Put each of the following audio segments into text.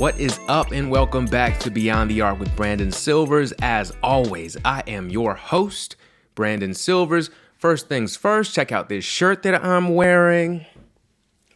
What is up, and welcome back to Beyond the Arc with Brandon Silvers. As always, I am your host, Brandon Silvers. First things first, check out this shirt that I'm wearing.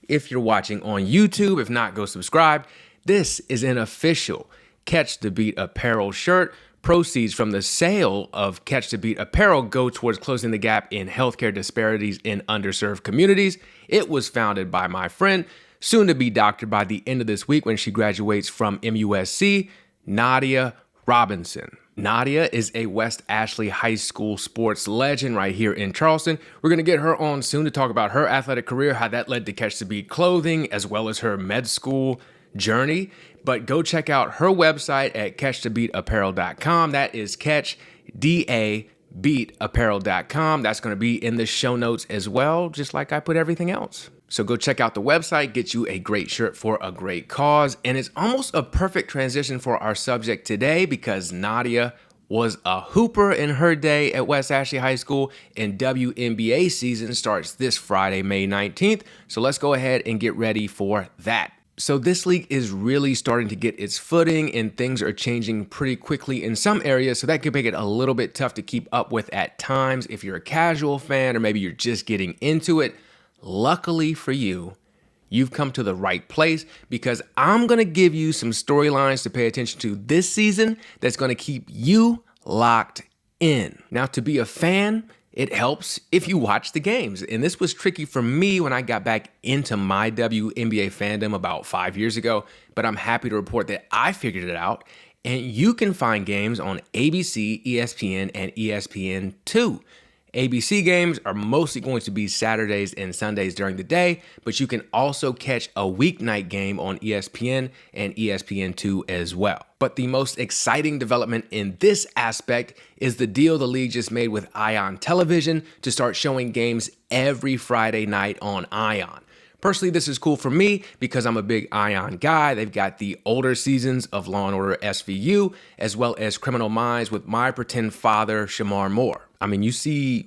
If you're watching on YouTube, if not, go subscribe. This is an official Catch the Beat apparel shirt. Proceeds from the sale of Catch the Beat apparel go towards closing the gap in healthcare disparities in underserved communities. It was founded by my friend, soon to be doctored by the end of this week when she graduates from MUSC, Nadia Robinson. Nadia is a West Ashley High School sports legend right here in Charleston. We're going to get her on soon to talk about her athletic career, how that led to Catch the Beat clothing, as well as her med school journey. But go check out her website at catchthebeatapparel.com. That is catchdabeatapparel.com. That's going to be in the show notes as well, just like I put everything else. So go check out the website, get you a great shirt for a great cause. And it's almost a perfect transition for our subject today because Nadia was a hooper in her day at West Ashley High School, and WNBA season starts this Friday, May 19th. So let's go ahead and get ready for that. So this league is really starting to get its footing and things are changing pretty quickly in some areas. So that could make it a little bit tough to keep up with at times if you're a casual fan or maybe you're just getting into it. Luckily for you, you've come to the right place because I'm going to give you some storylines to pay attention to this season that's going to keep you locked in. Now, to be a fan, it helps if you watch the games. And this was tricky for me when I got back into my WNBA fandom about 5 years ago, but I'm happy to report that I figured it out. And you can find games on ABC, ESPN, and ESPN2. ABC games are mostly going to be Saturdays and Sundays during the day, but you can also catch a weeknight game on ESPN and ESPN2 as well. But the most exciting development in this aspect is the deal the league just made with Ion Television to start showing games every Friday night on Ion. Personally, this is cool for me because I'm a big Ion guy. They've got the older seasons of Law & Order SVU, as well as Criminal Minds with my pretend father, Shamar Moore. I mean, you see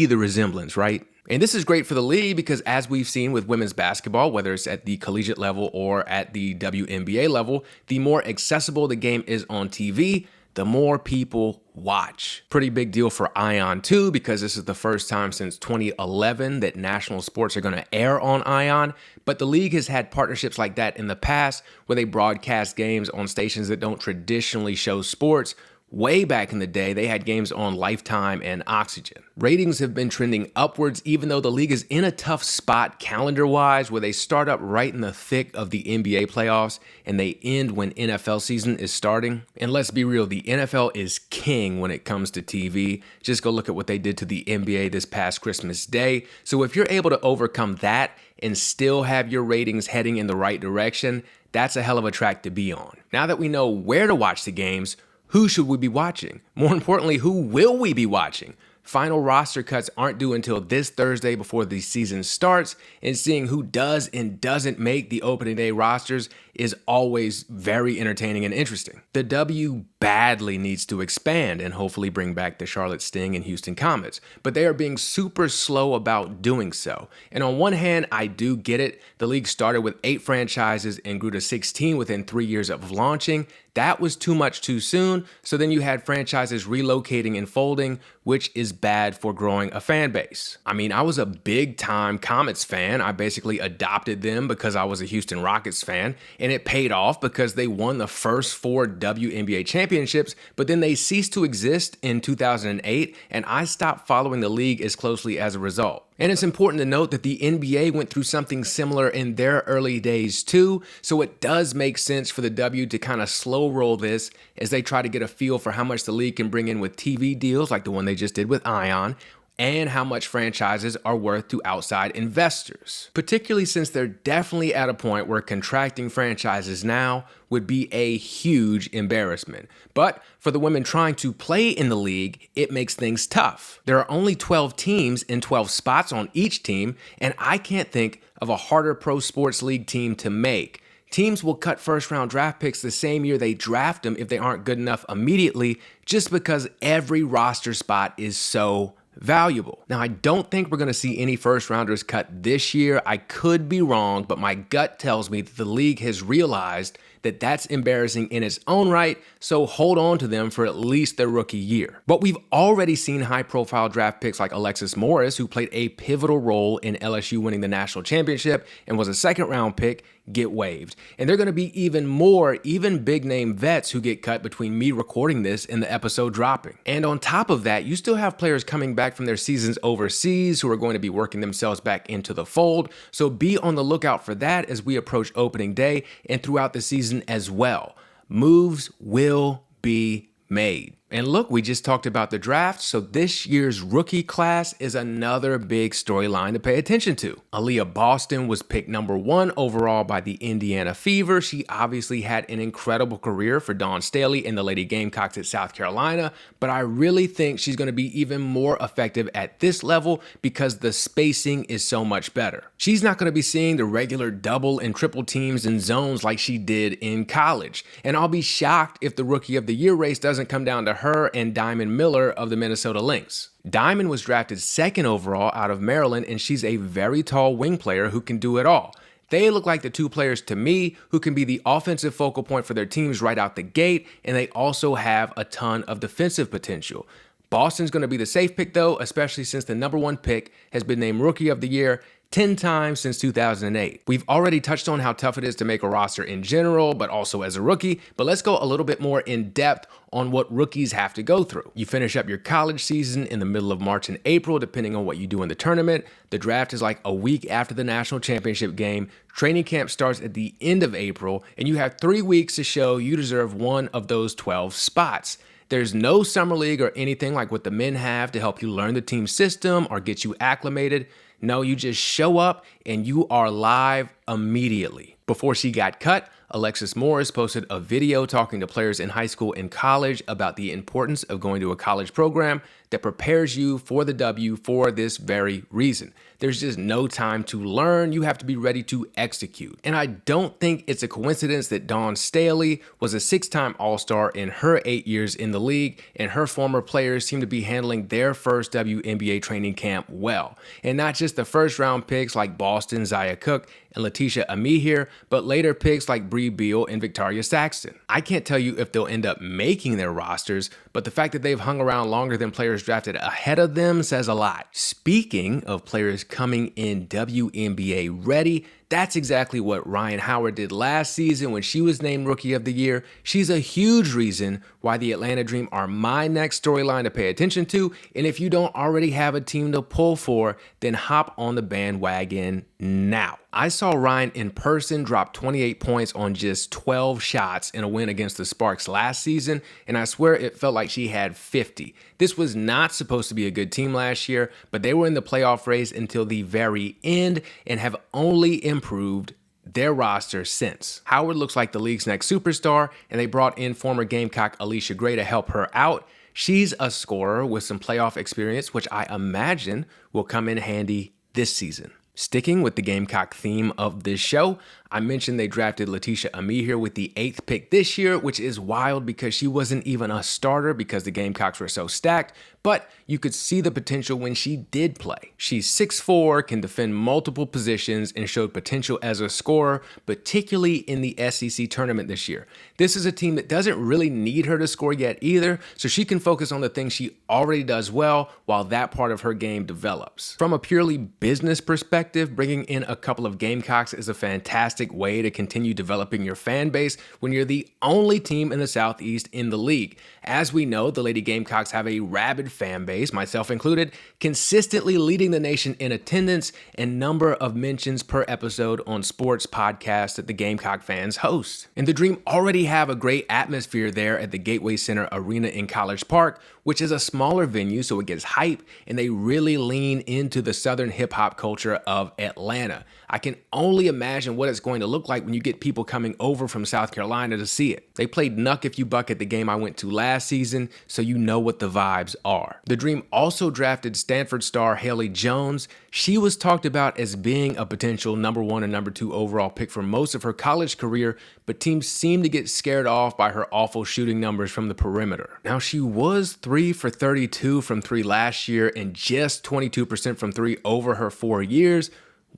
the resemblance, right? And this is great for the league because as we've seen with women's basketball, whether it's at the collegiate level or at the WNBA level, the more accessible the game is on TV, the more people watch. Pretty big deal for Ion too, because this is the first time since 2011 that national sports are going to air on Ion. But the league has had partnerships like that in the past where they broadcast games on stations that don't traditionally show sports. Way back in the day, they had games on Lifetime and Oxygen. Ratings have been trending upwards, even though the league is in a tough spot calendar-wise, where they start up right in the thick of the NBA playoffs and they end when NFL season is starting. And let's be real, the NFL is king when it comes to TV. Just go look at what they did to the NBA this past Christmas Day. So if you're able to overcome that and still have your ratings heading in the right direction, that's a hell of a track to be on. Now that we know where to watch the games, who should we be watching? More importantly, who will we be watching? Final roster cuts aren't due until this Thursday before the season starts, and seeing who does and doesn't make the opening day rosters is always very entertaining and interesting. The W badly needs to expand and hopefully bring back the Charlotte Sting and Houston Comets, but they are being super slow about doing so. And on one hand, I do get it. The league started with 8 franchises and grew to 16 within 3 years of launching. That was too much too soon, so then you had franchises relocating and folding, which is bad for growing a fan base. I mean, I was a big time Comets fan. I basically adopted them because I was a Houston Rockets fan, and it paid off because they won the first 4 WNBA championships, but then they ceased to exist in 2008, and I stopped following the league as closely as a result. And it's important to note that the NBA went through something similar in their early days too, so it does make sense for the W to kind of slow roll this as they try to get a feel for how much the league can bring in with TV deals like the one they just did with Ion, and how much franchises are worth to outside investors, particularly since they're definitely at a point where contracting franchises now would be a huge embarrassment. But for the women trying to play in the league, it makes things tough. There are only 12 teams and 12 spots on each team, and I can't think of a harder pro sports league team to make. Teams will cut first-round draft picks the same year they draft them if they aren't good enough immediately, just because every roster spot is so valuable. Now, I don't think we're going to see any first rounders cut this year. I could be wrong, but my gut tells me that the league has realized that's embarrassing in its own right, so hold on to them for at least their rookie year. But we've already seen high-profile draft picks like Alexis Morris, who played a pivotal role in LSU winning the national championship and was a second-round pick, get waived. And they're going to be even more, even big-name vets who get cut between me recording this and the episode dropping. And on top of that, you still have players coming back from their seasons overseas who are going to be working themselves back into the fold. So be on the lookout for that as we approach opening day and throughout the season as well. Moves will be made. And look, we just talked about the draft, so this year's rookie class is another big storyline to pay attention to. Aaliyah Boston was picked number 1 overall by the Indiana Fever. She obviously had an incredible career for Dawn Staley and the Lady Gamecocks at South Carolina, but I really think she's going to be even more effective at this level because the spacing is so much better. She's not going to be seeing the regular double and triple teams and zones like she did in college, and I'll be shocked if the Rookie of the Year race doesn't come down to her and Diamond Miller of the Minnesota Lynx. Diamond was drafted 2nd overall out of Maryland, and she's a very tall wing player who can do it all. They look like the two players to me who can be the offensive focal point for their teams right out the gate, and they also have a ton of defensive potential. Boston's going to be the safe pick though, especially since the number 1 pick has been named Rookie of the Year 10 times since 2008. We've already touched on how tough it is to make a roster in general, but also as a rookie, but let's go a little bit more in depth on what rookies have to go through. You finish up your college season in the middle of March and April, depending on what you do in the tournament. The draft is like a week after the national championship game. Training camp starts at the end of April, and you have 3 weeks to show you deserve one of those 12 spots. There's no summer league or anything like what the men have to help you learn the team system or get you acclimated. No, you just show up and you are live immediately. Before she got cut, Alexis Morris posted a video talking to players in high school and college about the importance of going to a college program that prepares you for the W for this very reason. There's just no time to learn. You have to be ready to execute. And I don't think it's a coincidence that Dawn Staley was a 6-time All-Star in her 8 years in the league, and her former players seem to be handling their first WNBA training camp well. And not just the first-round picks like Boston, Zaya Cook, and Letitia Amihir, but later picks like Bree Beal and Victoria Saxton. I can't tell you if they'll end up making their rosters, but the fact that they've hung around longer than players drafted ahead of them says a lot. Speaking of players coming in WNBA ready, that's exactly what Ryan Howard did last season when she was named Rookie of the Year. She's a huge reason why the Atlanta Dream are my next storyline to pay attention to. And if you don't already have a team to pull for, then hop on the bandwagon now. I saw Ryan in person drop 28 points on just 12 shots in a win against the Sparks last season, and I swear it felt like she had 50. This was not supposed to be a good team last year, but they were in the playoff race until the very end and have only improved their roster since. Howard looks like the league's next superstar, and they brought in former Gamecock Alicia Gray to help her out. She's a scorer with some playoff experience, which I imagine will come in handy this season. Sticking with the Gamecock theme of this show, I mentioned they drafted Letitia Amihir with the 8th pick this year, which is wild because she wasn't even a starter because the Gamecocks were so stacked, but you could see the potential when she did play. She's 6'4", can defend multiple positions, and showed potential as a scorer, particularly in the SEC tournament this year. This is a team that doesn't really need her to score yet either, so she can focus on the things she already does well while that part of her game develops. From a purely business perspective, bringing in a couple of Gamecocks is a fantastic way to continue developing your fan base when you're the only team in the Southeast in the league. As we know, the Lady Gamecocks have a rabid fan base, myself included, consistently leading the nation in attendance and number of mentions per episode on sports podcasts that the Gamecock fans host. And the Dream already have a great atmosphere there at the Gateway Center Arena in College Park, which is a smaller venue, so it gets hype, and they really lean into the Southern hip-hop culture of Atlanta. I can only imagine what it's going to look like when you get people coming over from South Carolina to see it. They played Knuck If You Buck at the game I went to last season, so you know what the vibes are. The Dream also drafted Stanford star Haley Jones. She was talked about as being a potential number 1 and number 2 overall pick for most of her college career, but teams seem to get scared off by her awful shooting numbers from the perimeter. Now, she was 3 for 32 from 3 last year and just 22% from 3 over her 4 years,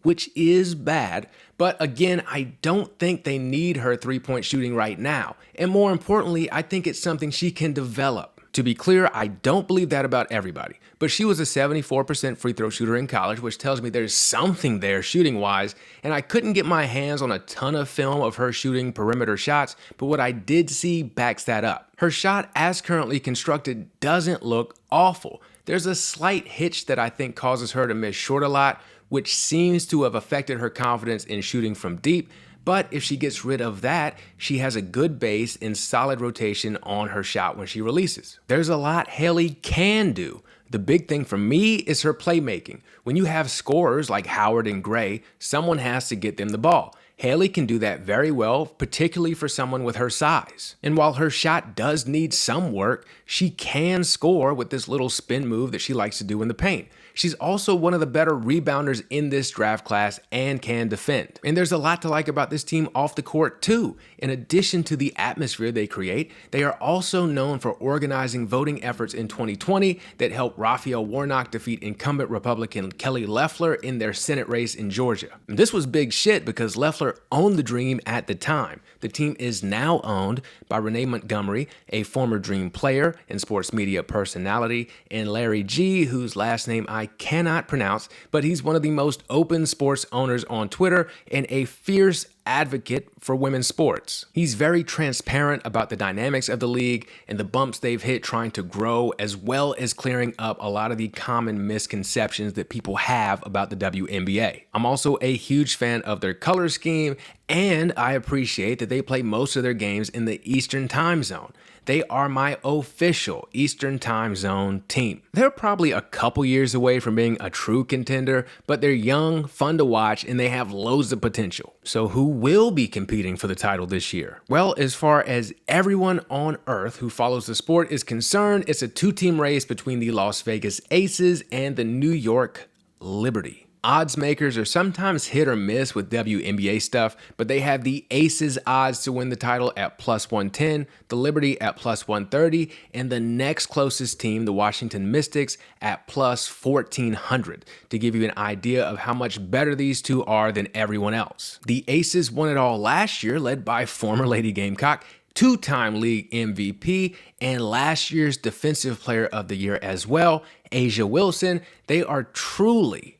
which is bad. But again, I don't think they need her three-point shooting right now. And more importantly, I think it's something she can develop. To be clear, I don't believe that about everybody, but she was a 74% free throw shooter in college, which tells me there's something there shooting-wise, and I couldn't get my hands on a ton of film of her shooting perimeter shots, but what I did see backs that up. Her shot, as currently constructed, doesn't look awful. There's a slight hitch that I think causes her to miss short a lot, which seems to have affected her confidence in shooting from deep. But if she gets rid of that, she has a good base and solid rotation on her shot when she releases. There's a lot Haley can do. The big thing for me is her playmaking. When you have scorers like Howard and Gray, someone has to get them the ball. Haley can do that very well, particularly for someone with her size. And while her shot does need some work, she can score with this little spin move that she likes to do in the paint. She's also one of the better rebounders in this draft class and can defend. And there's a lot to like about this team off the court too. In addition to the atmosphere they create, they are also known for organizing voting efforts in 2020 that helped Raphael Warnock defeat incumbent Republican Kelly Loeffler in their Senate race in Georgia. And this was big shit because Loeffler owned the Dream at the time. The team is now owned by Renee Montgomery, a former Dream player and sports media personality, and Larry G, whose last name I cannot pronounce, but he's one of the most open sports owners on Twitter and a fierce advocate for women's sports. He's very transparent about the dynamics of the league and the bumps they've hit trying to grow, as well as clearing up a lot of the common misconceptions that people have about the WNBA. I'm also a huge fan of their color scheme, and I appreciate that they play most of their games in the Eastern time zone. They are my official Eastern time zone team. They're probably a couple years away from being a true contender, but they're young, fun to watch, and they have loads of potential. So who will be competing for the title this year? Well, as far as everyone on earth who follows the sport is concerned, it's a two-team race between the Las Vegas Aces and the New York Liberty. Odds makers are sometimes hit or miss with WNBA stuff, but they have the Aces odds to win the title at plus 110, the Liberty at plus 130, and the next closest team, the Washington Mystics, at plus 1400, to give you an idea of how much better these two are than everyone else. The Aces won it all last year, led by former Lady Gamecock, two-time league MVP, and last year's Defensive Player of the Year as well, Asia Wilson. They are truly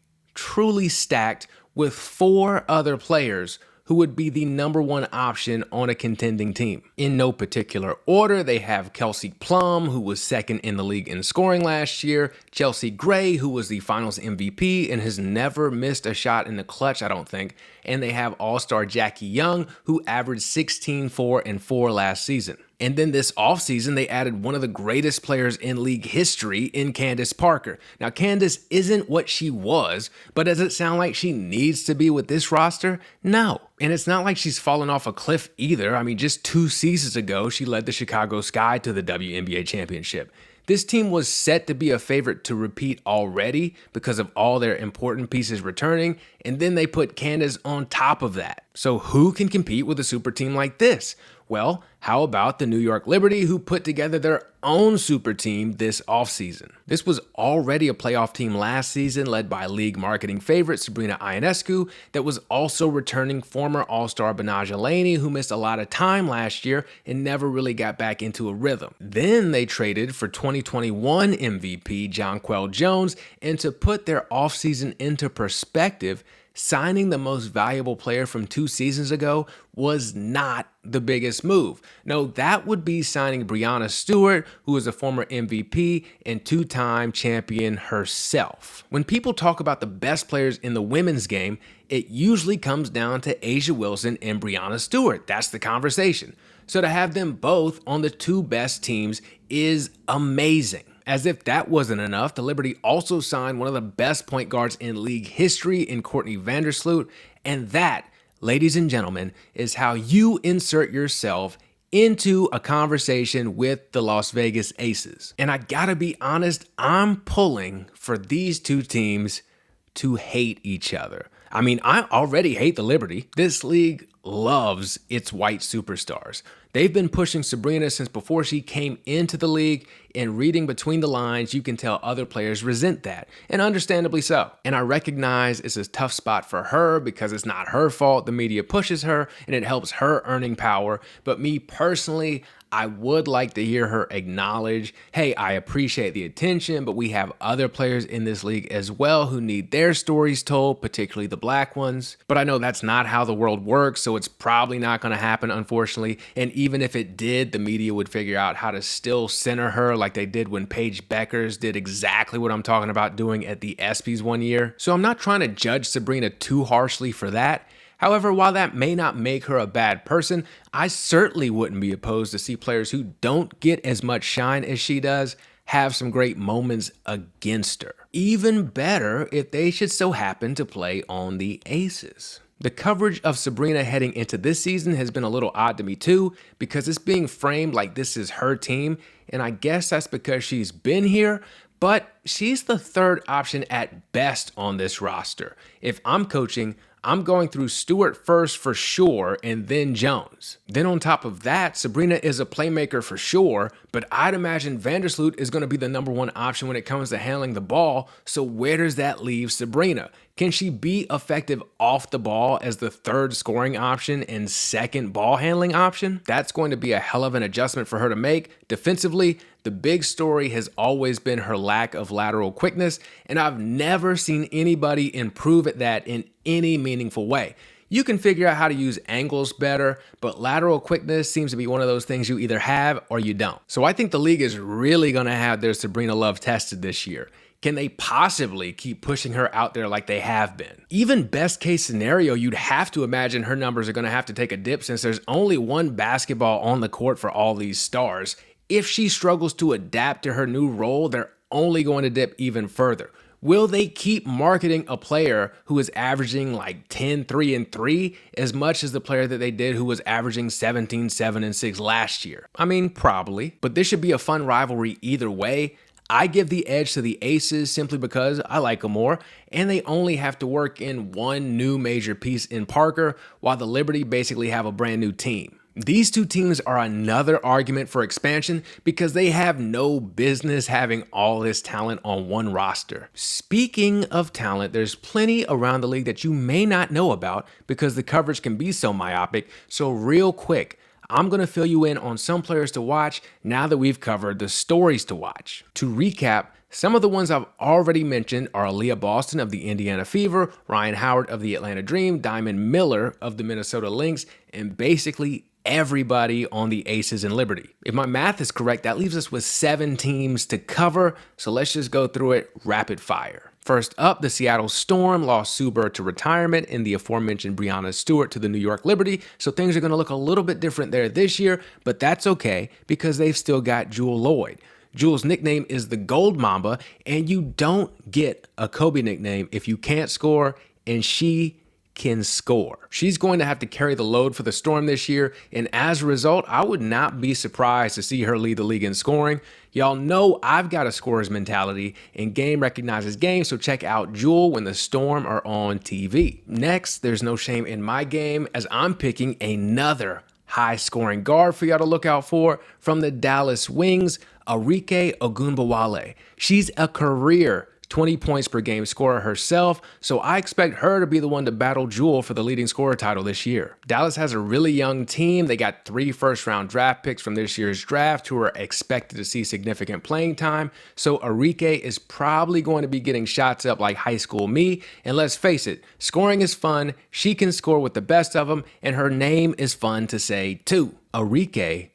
stacked with four other players who would be the number one option on a contending team. In no particular order, they have Kelsey Plum, who was second in the league in scoring last year, Chelsea Gray, who was the finals MVP and has never missed a shot in the clutch, I don't think, and they have all-star Jackie Young, who averaged 16, 4, and 4 last season. And then this offseason, they added one of the greatest players in league history in Candace Parker. Now, Candace isn't what she was, but does it sound like she needs to be with this roster? No. And it's not like she's fallen off a cliff either. I mean, just 2 seasons ago, she led the Chicago Sky to the WNBA championship. This team was set to be a favorite to repeat already because of all their important pieces returning, and then they put Candace on top of that. So who can compete with a super team like this? Well, how about the New York Liberty, who put together their own super team this offseason? This was already a playoff team last season, led by league marketing favorite Sabrina Ionescu, that was also returning former All-Star Benaja Laney, who missed a lot of time last year and never really got back into a rhythm. Then they traded for 2021 MVP Jonquel Jones, and to put their offseason into perspective, signing the most valuable player from 2 seasons ago was not the biggest move. No, that would be signing Breanna Stewart, who is a former MVP and 2-time champion herself. When people talk about the best players in the women's game, it usually comes down to Asia Wilson and Breanna Stewart. That's the conversation. So to have them both on the 2 best teams is amazing. As if that wasn't enough, the Liberty also signed one of the best point guards in league history in Courtney Vandersloot, and that, ladies and gentlemen, is how you insert yourself into a conversation with the Las Vegas Aces. And I gotta be honest, I'm pulling for these 2 teams to hate each other. I mean, I already hate the Liberty. This league loves its white superstars. They've been pushing Sabrina since before she came into the league, and reading between the lines, you can tell other players resent that, and understandably so. And I recognize it's a tough spot for her because it's not her fault. The media pushes her and it helps her earning power. But me personally, I would like to hear her acknowledge, hey, I appreciate the attention, but we have other players in this league as well who need their stories told, particularly the black ones. But I know that's not how the world works, so it's probably not going to happen, unfortunately. And even if it did, the media would figure out how to still center her like they did when Paige Beckers did exactly what I'm talking about doing at the ESPYs one year. So I'm not trying to judge Sabrina too harshly for that. However, while that may not make her a bad person, I certainly wouldn't be opposed to see players who don't get as much shine as she does have some great moments against her. Even better if they should so happen to play on the Aces. The coverage of Sabrina heading into this season has been a little odd to me too, because it's being framed like this is her team, and I guess that's because she's been here, but she's the third option at best on this roster. If I'm coaching, I'm going through Stewart first for sure, and then Jones. Then on top of that, Sabrina is a playmaker for sure, but I'd imagine Vandersloot is going to be the number one option when it comes to handling the ball, so where does that leave Sabrina? Can she be effective off the ball as the third scoring option and second ball handling option? That's going to be a hell of an adjustment for her to make. Defensively, the big story has always been her lack of lateral quickness, and I've never seen anybody improve at that in any meaningful way. You can figure out how to use angles better, but lateral quickness seems to be one of those things you either have or you don't. So I think the league is really going to have their Sabrina love tested this year. Can they possibly keep pushing her out there like they have been? Even best case scenario, you'd have to imagine her numbers are going to have to take a dip since there's only one basketball on the court for all these stars. If she struggles to adapt to her new role, they're only going to dip even further. Will they keep marketing a player who is averaging like 10, 3, and 3 as much as the player that they did who was averaging 17, 7, and 6 last year? I mean, probably, but this should be a fun rivalry either way. I give the edge to the Aces simply because I like them more, and they only have to work in one new major piece in Parker, while the Liberty basically have a brand new team. These two teams are another argument for expansion because they have no business having all this talent on one roster. Speaking of talent, there's plenty around the league that you may not know about because the coverage can be so myopic. So real quick, I'm going to fill you in on some players to watch now that we've covered the stories to watch. To recap, some of the ones I've already mentioned are Aaliyah Boston of the Indiana Fever, Ryan Howard of the Atlanta Dream, Diamond Miller of the Minnesota Lynx, and basically everybody on the Aces and Liberty. If my math is correct, that leaves us with 7 teams to cover, so let's just go through it rapid fire. First up, the Seattle Storm lost Sue Bird to retirement and the aforementioned Breanna Stewart to the New York Liberty, so things are going to look a little bit different there this year, but that's okay because they've still got Jewell Loyd. Jewel's nickname is the Gold Mamba, and you don't get a Kobe nickname if you can't score, and she can score. She's going to have to carry the load for the Storm this year, and as a result, I would not be surprised to see her lead the league in scoring. Y'all know I've got a scorer's mentality, and game recognizes game, so check out Jewell when the Storm are on TV. Next, there's no shame in my game as I'm picking another high-scoring guard for y'all to look out for from the Dallas Wings, Arike Ogunbowale. She's a career 20 points per game scorer herself, so I expect her to be the one to battle Jewell for the leading scorer title this year. Dallas has a really young team. They got 3 first-round draft picks from this year's draft who are expected to see significant playing time, so Arike is probably going to be getting shots up like high school me, and let's face it, scoring is fun, she can score with the best of them, and her name is fun to say too. Arike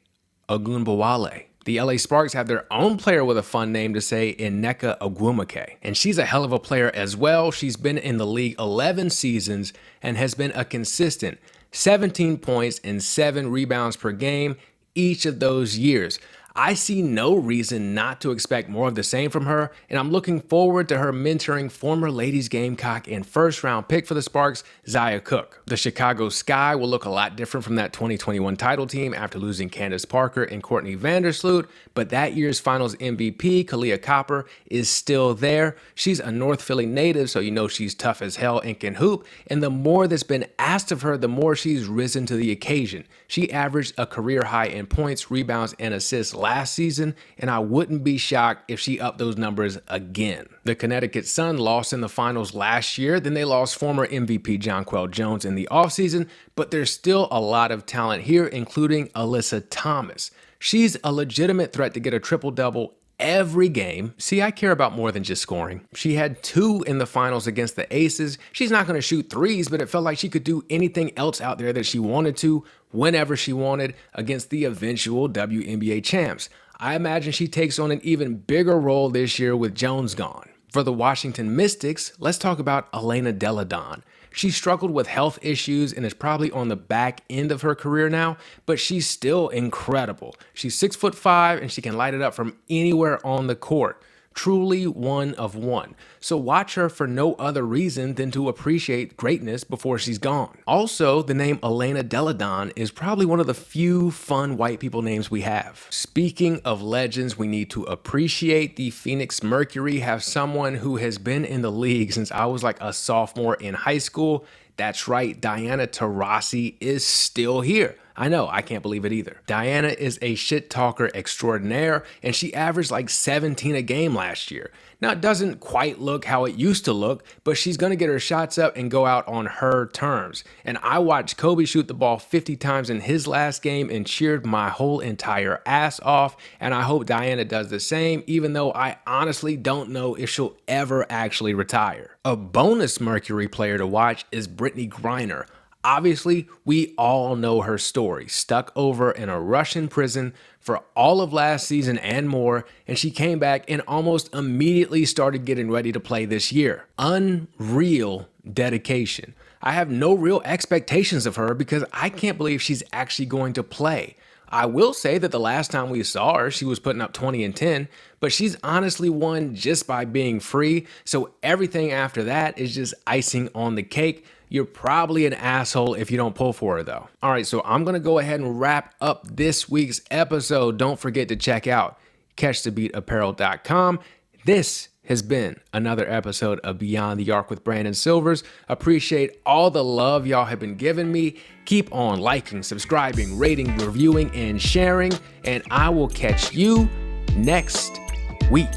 Ogunbowale. The LA Sparks have their own player with a fun name to say in Nneka Ogwumike, and she's a hell of a player as well. She's been in the league 11 seasons and has been a consistent 17 points and 7 rebounds per game each of those years. I see no reason not to expect more of the same from her, and I'm looking forward to her mentoring former Ladies Gamecock and first-round pick for the Sparks, Zia Cook. The Chicago Sky will look a lot different from that 2021 title team after losing Candace Parker and Courtney Vandersloot, but that year's finals MVP, Kalia Copper, is still there. She's a North Philly native, so you know she's tough as hell and can hoop, and the more that's been asked of her, the more she's risen to the occasion. She averaged a career high in points, rebounds, and assists last season, and I wouldn't be shocked if she upped those numbers again. The Connecticut Sun lost in the finals last year, then they lost former MVP Jonquel Jones in the offseason, but there's still a lot of talent here, including Alyssa Thomas. She's a legitimate threat to get a triple-double every game. See, I care about more than just scoring. She had 2 in the finals against the Aces. She's not going to shoot threes, but it felt like she could do anything else out there that she wanted to, whenever she wanted, against the eventual WNBA champs. I imagine she takes on an even bigger role this year with Jones gone. For the Washington Mystics, let's talk about Elena Delle Donne. She struggled with health issues and is probably on the back end of her career now, but she's still incredible. She's 6'5" and she can light it up from anywhere on the court. Truly one of one. So watch her for no other reason than to appreciate greatness before she's gone. Also, the name Elena Delle Donne is probably one of the few fun white people names we have. Speaking of legends we need to appreciate, the Phoenix Mercury have someone who has been in the league since I was like a sophomore in high school. That's right, Diana Taurasi is still here. I know, I can't believe it either. Diana is a shit talker extraordinaire, and she averaged like 17 a game last year. Now, it doesn't quite look how it used to look, but she's gonna get her shots up and go out on her terms. And I watched Kobe shoot the ball 50 times in his last game and cheered my whole entire ass off, and I hope Diana does the same, even though I honestly don't know if she'll ever actually retire. A bonus Mercury player to watch is Brittney Griner. Obviously, we all know her story, stuck over in a Russian prison for all of last season and more, and she came back and almost immediately started getting ready to play this year. Unreal dedication. I have no real expectations of her because I can't believe she's actually going to play. I will say that the last time we saw her, she was putting up 20 and 10, but she's honestly won just by being free, so everything after that is just icing on the cake. You're probably an asshole if you don't pull for her though. All right, so I'm gonna go ahead and wrap up this week's episode. Don't forget to check out catchthebeatapparel.com. This has been another episode of Beyond the Arc with Brandon Silvers. Appreciate all the love y'all have been giving me. Keep on liking, subscribing, rating, reviewing, and sharing, and I will catch you next week.